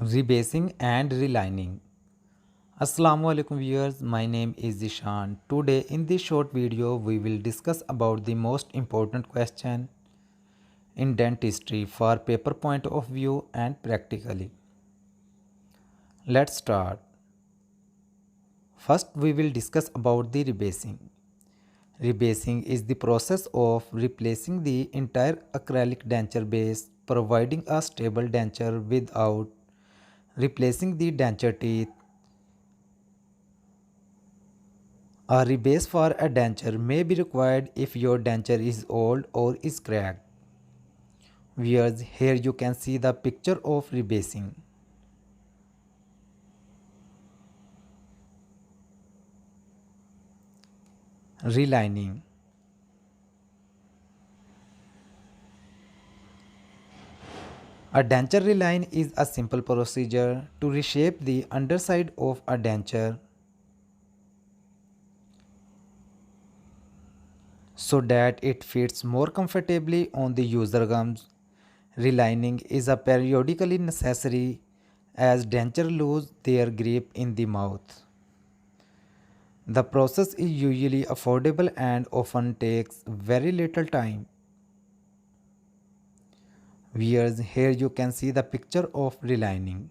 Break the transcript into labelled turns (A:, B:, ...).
A: Rebasing and Relining. Assalamu alaikum viewers, my name is Zeshan. Today in this short video we will discuss about the most important question in dentistry for paper point of view and practically. Let's start. First we will discuss about the rebasing. Rebasing is the process of replacing the entire acrylic denture base, providing a stable denture without replacing the denture teeth. A rebase for a denture may be required if your denture is old or is cracked. Viewers, here you can see the picture of rebasing. Relining. A denture reline is a simple procedure to reshape the underside of a denture so that it fits more comfortably on the user gums. Relining is a periodically necessary as denture lose their grip in the mouth. The process is usually affordable and often takes very little time. Viewers, here you can see the picture of relining.